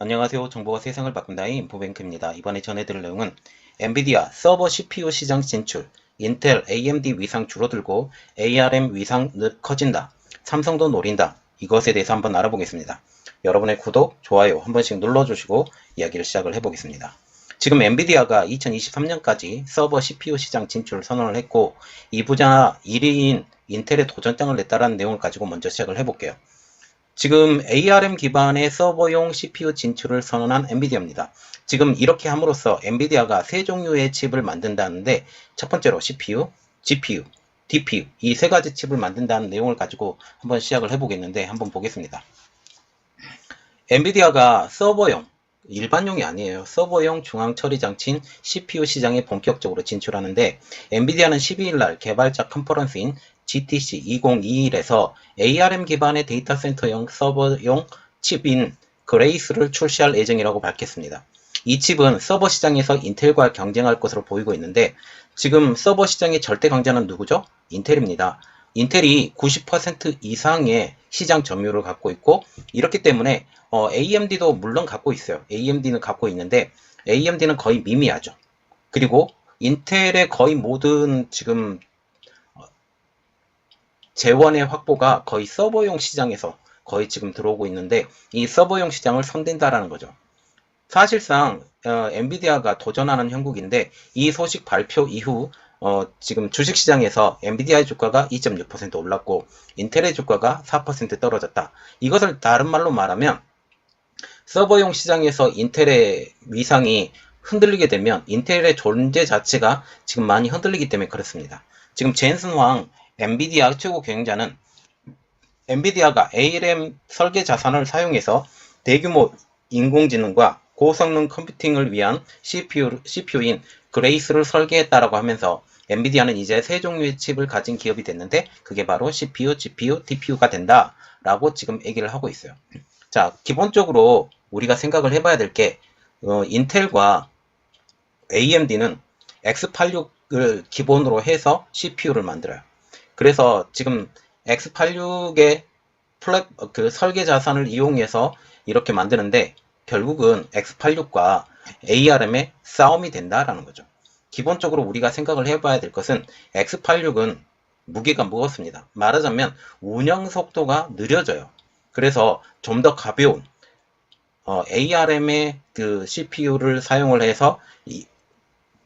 안녕하세요. 정보가 세상을 바꾼다의 인포뱅크입니다. 이번에 전해드릴 내용은 엔비디아 서버 CPU 시장 진출, 인텔, AMD 위상 줄어들고 ARM 위상 늪 커진다, 삼성도 노린다. 이것에 대해서 한번 알아보겠습니다. 여러분의 구독, 좋아요 한 번씩 눌러주시고 이야기를 시작을 해보겠습니다. 지금 엔비디아가 2023년까지 서버 CPU 시장 진출을 선언을 했고 이 분야 1위인 인텔에 도전장을 냈다라는 내용을 가지고 먼저 시작을 해볼게요. 지금 ARM 기반의 서버용 CPU 진출을 선언한 엔비디아입니다. 지금 이렇게 함으로써 엔비디아가 세 종류의 칩을 만든다는데 첫 번째로 CPU, GPU, DPU 이 세 가지 칩을 만든다는 내용을 가지고 한번 시작을 해보겠는데 한번 보겠습니다. 엔비디아가 서버용, 일반용이 아니에요. 서버용 중앙 처리 장치인 CPU 시장에 본격적으로 진출하는데 엔비디아는 12일날 개발자 컨퍼런스인 GTC 2021에서 ARM 기반의 데이터 센터용 서버용 칩인 그레이스를 출시할 예정이라고 밝혔습니다. 이 칩은 서버 시장에서 인텔과 경쟁할 것으로 보이고 있는데 지금 서버 시장의 절대 강자는 누구죠? 인텔입니다. 인텔이 90% 이상의 시장 점유율을 갖고 있고 이렇기 때문에 AMD도 물론 갖고 있어요. AMD는 갖고 있는데 AMD는 거의 미미하죠. 그리고 인텔의 거의 모든 지금 재원의 확보가 거의 서버용 시장에서 거의 지금 들어오고 있는데 이 서버용 시장을 선댄다라는 거죠. 사실상 엔비디아가 도전하는 형국인데 이 소식 발표 이후 지금 주식시장에서 엔비디아의 주가가 2.6% 올랐고 인텔의 주가가 4% 떨어졌다. 이것을 다른 말로 말하면 서버용 시장에서 인텔의 위상이 흔들리게 되면 인텔의 존재 자체가 지금 많이 흔들리기 때문에 그렇습니다. 지금 젠슨 황 엔비디아 최고 경영자는 엔비디아가 ARM 설계 자산을 사용해서 대규모 인공지능과 고성능 컴퓨팅을 위한 CPU인 그레이스를 설계했다라고 하면서 엔비디아는 이제 세 종류의 칩을 가진 기업이 됐는데 그게 바로 CPU, GPU, DPU가 된다라고 지금 얘기를 하고 있어요. 자, 기본적으로 우리가 생각을 해봐야 될 게 인텔과 AMD는 X86을 기본으로 해서 CPU를 만들어요. 그래서 지금 X86의 그 설계 자산을 이용해서 이렇게 만드는데 결국은 X86과 ARM의 싸움이 된다라는 거죠. 기본적으로 우리가 생각을 해봐야 될 것은 X86은 무게가 무겁습니다. 말하자면 운영 속도가 느려져요. 그래서 좀 더 가벼운 ARM의 그 CPU를 사용을 해서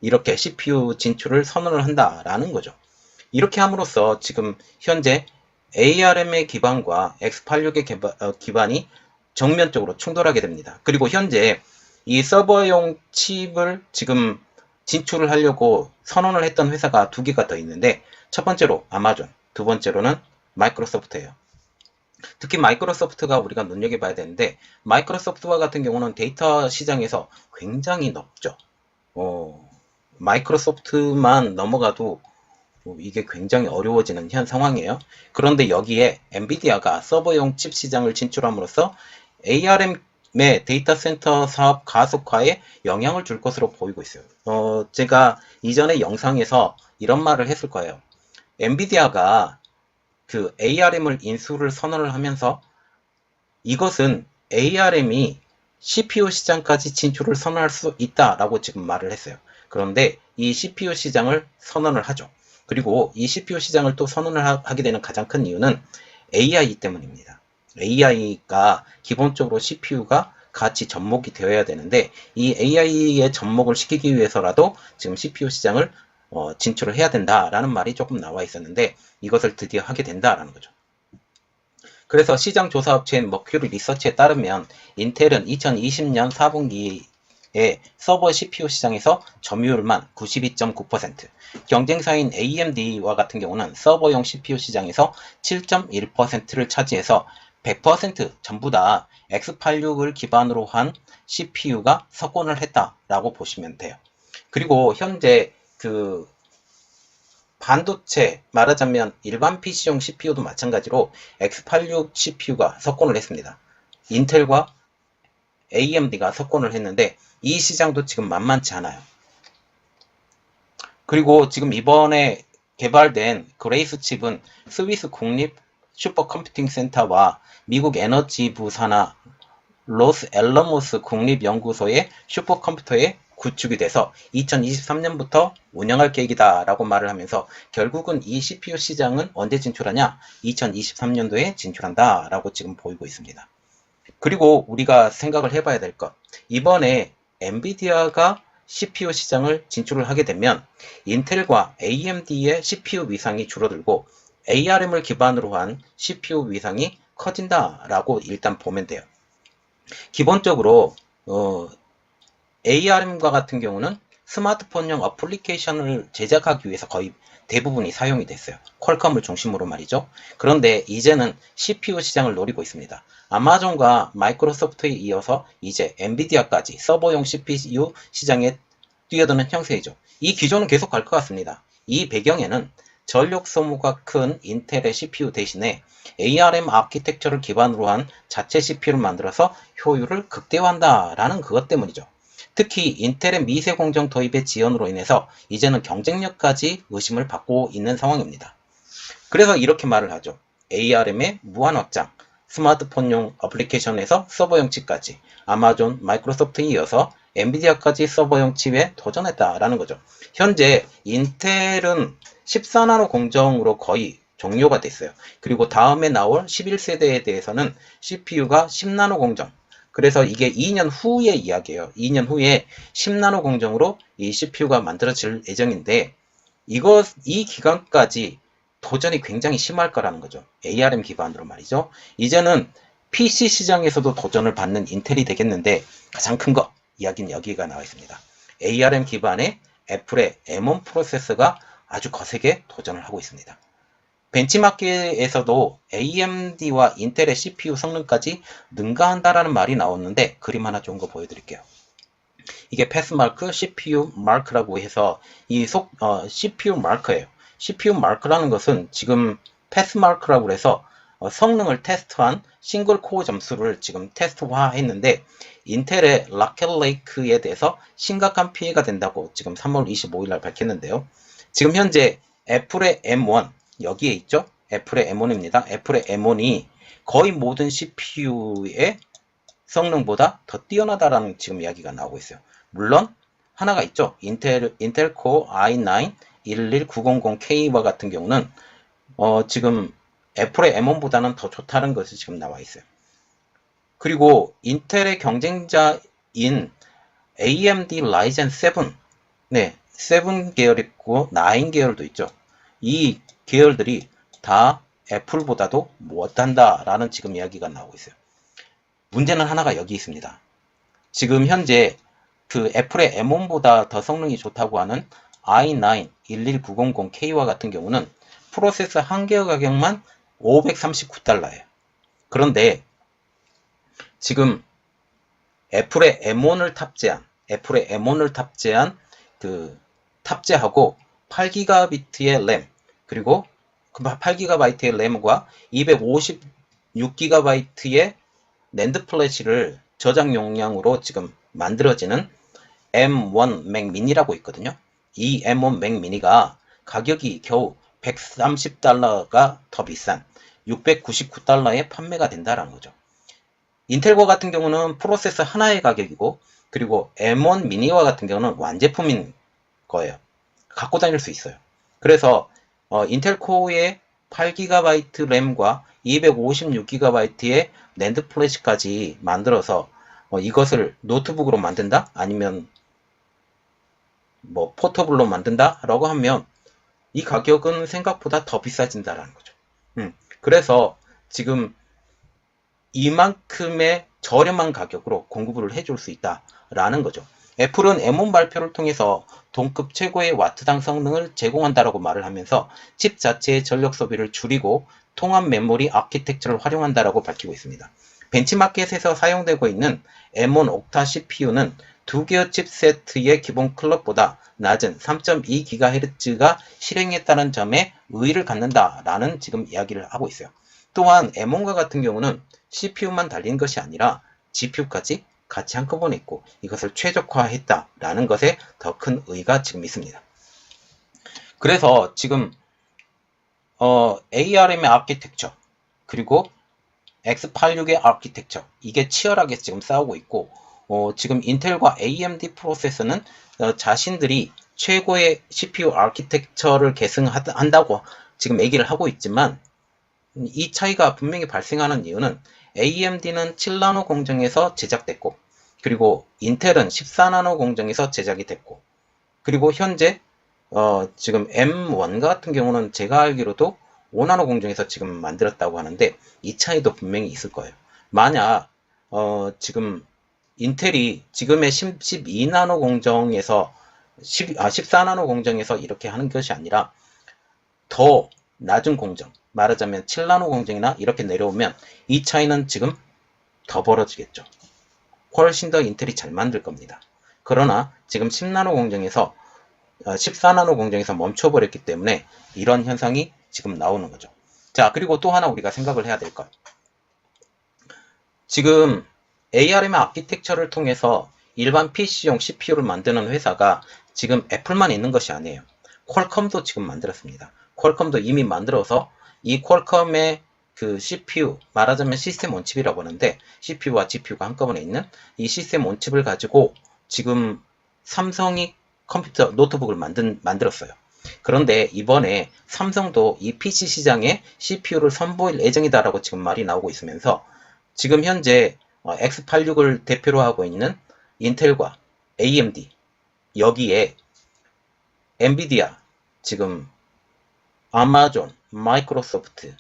이렇게 CPU 진출을 선언을 한다라는 거죠. 이렇게 함으로써 지금 현재 ARM의 기반과 X86의 기반이 정면적으로 충돌하게 됩니다. 그리고 현재 이 서버용 칩을 지금 진출을 하려고 선언을 했던 회사가 두 개가 더 있는데 첫 번째로 아마존, 두 번째로는 마이크로소프트예요. 특히 마이크로소프트가 우리가 눈여겨봐야 되는데 마이크로소프트와 같은 경우는 데이터 시장에서 굉장히 높죠. 마이크로소프트만 넘어가도 이게 굉장히 어려워지는 현 상황이에요. 그런데 여기에 엔비디아가 서버용 칩 시장을 진출함으로써 ARM의 데이터 센터 사업 가속화에 영향을 줄 것으로 보이고 있어요. 제가 이전에 영상에서 이런 말을 했을 거예요. 엔비디아가 그 ARM을 인수를 선언을 하면서 이것은 ARM이 CPU 시장까지 진출을 선언할 수 있다라고 지금 말을 했어요. 그런데 이 CPU 시장을 선언을 하죠. 그리고 이 CPU 시장을 또 선언을 하게 되는 가장 큰 이유는 AI 때문입니다. AI가 기본적으로 CPU가 같이 접목이 되어야 되는데 이 AI에 접목을 시키기 위해서라도 지금 CPU 시장을 진출을 해야 된다라는 말이 조금 나와 있었는데 이것을 드디어 하게 된다라는 거죠. 그래서 시장 조사 업체인 머큐리 리서치에 따르면 인텔은 2020년 4분기에 서버 CPU 시장에서 점유율만 92.9%, 경쟁사인 AMD와 같은 경우는 서버용 CPU 시장에서 7.1%를 차지해서 100% 전부 다 X86을 기반으로 한 CPU가 석권을 했다라고 보시면 돼요. 그리고 현재 그 반도체 말하자면 일반 PC용 CPU도 마찬가지로 X86 CPU가 석권을 했습니다. 인텔과 AMD가 석권을 했는데 이 시장도 지금 만만치 않아요. 그리고 지금 이번에 개발된 그레이스 칩은 스위스 국립 슈퍼컴퓨팅 센터와 미국 에너지부 산하 로스앨러모스 국립연구소의 슈퍼컴퓨터에 구축이 돼서 2023년부터 운영할 계획이다 라고 말을 하면서 결국은 이 CPU 시장은 언제 진출하냐? 2023년도에 진출한다 라고 지금 보이고 있습니다. 그리고 우리가 생각을 해봐야 될 것. 이번에 엔비디아가 CPU 시장을 진출을 하게 되면 인텔과 AMD의 CPU 위상이 줄어들고 ARM을 기반으로 한 CPU 위상이 커진다라고 일단 보면 돼요. 기본적으로 ARM과 같은 경우는 스마트폰용 어플리케이션을 제작하기 위해서 거의 대부분이 사용이 됐어요. 퀄컴을 중심으로 말이죠. 그런데 이제는 CPU 시장을 노리고 있습니다. 아마존과 마이크로소프트에 이어서 이제 엔비디아까지 서버용 CPU 시장에 뛰어드는 형세이죠. 이 기조는 계속 갈 것 같습니다. 이 배경에는 전력 소모가 큰 인텔의 CPU 대신에 ARM 아키텍처를 기반으로 한 자체 CPU를 만들어서 효율을 극대화한다라는 그것 때문이죠. 특히 인텔의 미세 공정 도입의 지연으로 인해서 이제는 경쟁력까지 의심을 받고 있는 상황입니다. 그래서 이렇게 말을 하죠. ARM의 무한 확장, 스마트폰용 어플리케이션에서 서버용 칩까지 아마존, 마이크로소프트에 이어서 엔비디아까지 서버용 칩에 도전했다라는 거죠. 현재 인텔은 14나노 공정으로 거의 종료가 됐어요. 그리고 다음에 나올 11세대에 대해서는 CPU가 10나노 공정, 그래서 이게 2년 후의 이야기예요. 2년 후에 10나노 공정으로 이 CPU가 만들어질 예정인데 이 기간까지 도전이 굉장히 심할 거라는 거죠. ARM 기반으로 말이죠. 이제는 PC 시장에서도 도전을 받는 인텔이 되겠는데 가장 큰 거 이야기는 여기가 나와 있습니다. ARM 기반의 애플의 M1 프로세서가 아주 거세게 도전을 하고 있습니다. 벤치마킹에서도 AMD와 인텔의 CPU 성능까지 능가한다라는 말이 나오는데 그림 하나 좋은 거 보여드릴게요. 이게 패스마크, CPU 마크라고 해서 이 CPU 마크예요. CPU 마크라는 것은 지금 패스마크라고 해서 성능을 테스트한 싱글 코어 점수를 지금 테스트화했는데 인텔의 라켓레이크에 대해서 심각한 피해가 된다고 지금 3월 25일 날 밝혔는데요. 지금 현재 애플의 M1 여기에 있죠? 애플의 M1입니다. 애플의 M1이 거의 모든 CPU의 성능보다 더 뛰어나다라는 지금 이야기가 나오고 있어요. 물론 하나가 있죠. 인텔 코어 i9 11900K와 같은 경우는 지금 애플의 M1보다는 더 좋다는 것이 지금 나와 있어요. 그리고 인텔의 경쟁자인 AMD 라이젠 7, 네, 7 계열 있고 9 계열도 있죠. 이 계열들이 다 애플보다도 못한다라는 지금 이야기가 나오고 있어요. 문제는 하나가 여기 있습니다. 지금 현재 그 애플의 M1보다 더 성능이 좋다고 하는 i9 11900K와 같은 경우는 프로세서 한 개의 가격만 539달러예요. 그런데 지금 애플의 M1을 탑재한 탑재하고 8GB의 램 그리고 8GB의 램과 256GB의 낸드 플래시를 저장 용량으로 지금 만들어지는 M1 Mac Mini라고 있거든요. 이 M1 Mac Mini가 가격이 겨우 130달러가 더 비싼 699달러에 판매가 된다는 거죠. 인텔과 같은 경우는 프로세서 하나의 가격이고 그리고 M1 미니와 같은 경우는 완제품인 거예요. 갖고 다닐 수 있어요. 그래서 인텔 코어의 8GB 램과 256GB의 낸드 플래시까지 만들어서 이것을 노트북으로 만든다? 아니면 뭐 포터블로 만든다? 라고 하면 이 가격은 생각보다 더 비싸진다라는 거죠. 그래서 지금 이만큼의 저렴한 가격으로 공급을 해줄 수 있다라는 거죠. 애플은 M1 발표를 통해서 동급 최고의 와트당 성능을 제공한다라고 말을 하면서 칩 자체의 전력 소비를 줄이고 통합 메모리 아키텍처를 활용한다라고 밝히고 있습니다. 벤치마켓에서 사용되고 있는 M1 옥타 CPU는 두 개의 칩세트의 기본 클럭보다 낮은 3.2GHz가 실행했다는 점에 의의를 갖는다라는 지금 이야기를 하고 있어요. 또한 M1과 같은 경우는 CPU만 달린 것이 아니라 GPU까지 같이 한꺼번에 있고 이것을 최적화했다라는 것에 더 큰 의의가 지금 있습니다. 그래서 지금 ARM의 아키텍처 그리고 X86의 아키텍처 이게 치열하게 지금 싸우고 있고 지금 인텔과 AMD 프로세서는 자신들이 최고의 CPU 아키텍처를 계승한다고 지금 얘기를 하고 있지만 이 차이가 분명히 발생하는 이유는 AMD는 7나노 공정에서 제작됐고 그리고 인텔은 14나노 공정에서 제작이 됐고 그리고 현재 지금 M1 같은 경우는 제가 알기로도 5나노 공정에서 지금 만들었다고 하는데 이 차이도 분명히 있을 거예요. 만약 지금 인텔이 지금의 12나노 공정에서 14나노 공정에서 이렇게 하는 것이 아니라 더 낮은 공정, 말하자면 7나노 공정이나 이렇게 내려오면 이 차이는 지금 더 벌어지겠죠. 훨씬 더 인텔이 잘 만들 겁니다. 그러나 지금 10나노 공정에서 14나노 공정에서 멈춰버렸기 때문에 이런 현상이 지금 나오는 거죠. 자, 그리고 또 하나 우리가 생각을 해야 될 것. 지금 ARM 아키텍처를 통해서 일반 PC용 CPU를 만드는 회사가 지금 애플만 있는 것이 아니에요. 퀄컴도 지금 만들었습니다. 퀄컴도 이미 만들어서 이 퀄컴의 그 CPU, 말하자면 시스템 온칩이라고 하는데 CPU와 GPU가 한꺼번에 있는 이 시스템 온칩을 가지고 지금 삼성이 컴퓨터 노트북을 만들었어요. 그런데 이번에 삼성도 이 PC 시장에 CPU를 선보일 예정이다라고 지금 말이 나오고 있으면서 지금 현재 X86을 대표로 하고 있는 인텔과 AMD 여기에 엔비디아, 지금 아마존, 마이크로소프트,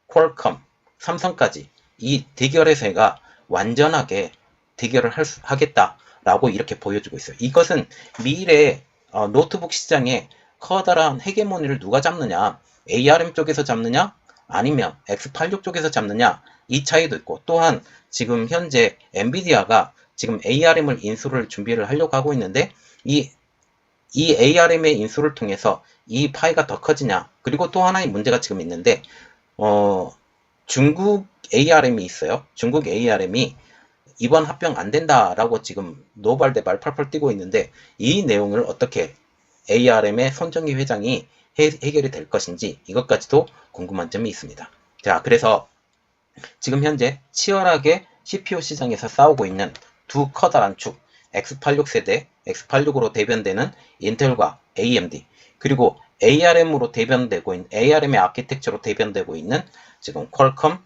퀄컴, 삼성까지 이 대결 회사가 완전하게 대결을 하겠다라고 이렇게 보여주고 있어요. 이것은 미래 노트북 시장에 커다란 헤게모니를 누가 잡느냐, ARM 쪽에서 잡느냐, 아니면 X86 쪽에서 잡느냐, 이 차이도 있고, 또한 지금 현재 엔비디아가 지금 ARM을 인수를 준비를 하려고 하고 있는데 이 ARM의 인수를 통해서 이 파이가 더 커지냐. 그리고 또 하나의 문제가 지금 있는데 중국 ARM이 있어요. 중국 ARM이 이번 합병 안 된다라고 지금 노발대발 펄펄 뛰고 있는데 이 내용을 어떻게 ARM의 손정희 회장이 해결이 될 것인지 이것까지도 궁금한 점이 있습니다. 자, 그래서 지금 현재 치열하게 CPU 시장에서 싸우고 있는 두 커다란 축, X86 세대, X86으로 대변되는 인텔과 AMD, 그리고 ARM으로 대변되고 있는, ARM의 아키텍처로 대변되고 있는 지금 퀄컴,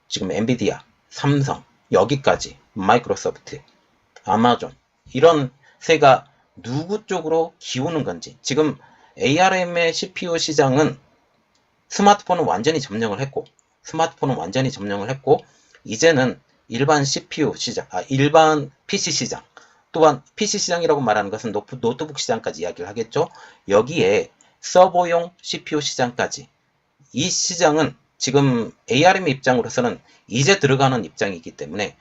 지금 엔비디아, 삼성, 여기까지, 마이크로소프트, 아마존, 이런 세가 누구 쪽으로 기우는 건지. 지금 ARM의 CPU 시장은 스마트폰은 완전히 점령을 했고, 이제는 일반 CPU 시장, 일반 PC 시장, 또한 PC 시장이라고 말하는 것은 노트북 시장까지 이야기를 하겠죠. 여기에 서버용 CPU 시장까지, 이 시장은 지금 ARM 입장으로서는 이제 들어가는 입장이기 때문에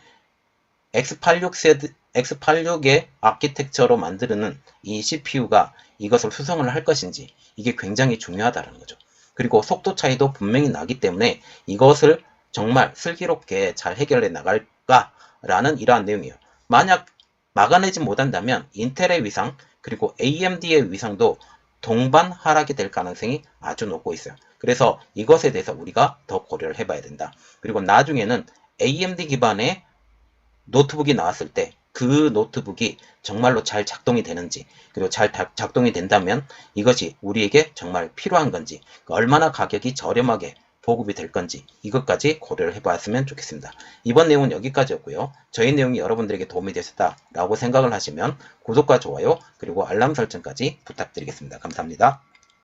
X86의 아키텍처로 만드는 이 CPU가 이것을 수성을 할 것인지, 이게 굉장히 중요하다는 거죠. 그리고 속도 차이도 분명히 나기 때문에 이것을 정말 슬기롭게 잘 해결해 나갈까라는 이러한 내용이에요. 만약 막아내지 못한다면 인텔의 위상 그리고 AMD의 위상도 동반 하락이 될 가능성이 아주 높고 있어요. 그래서 이것에 대해서 우리가 더 고려를 해봐야 된다. 그리고 나중에는 AMD 기반의 노트북이 나왔을 때 그 노트북이 정말로 잘 작동이 되는지, 그리고 잘 작동이 된다면 이것이 우리에게 정말 필요한 건지, 얼마나 가격이 저렴하게 보급이 될 건지, 이것까지 고려를 해봤으면 좋겠습니다. 이번 내용은 여기까지였고요. 저희 내용이 여러분들에게 도움이 되셨다라고 생각을 하시면 구독과 좋아요 그리고 알람 설정까지 부탁드리겠습니다. 감사합니다.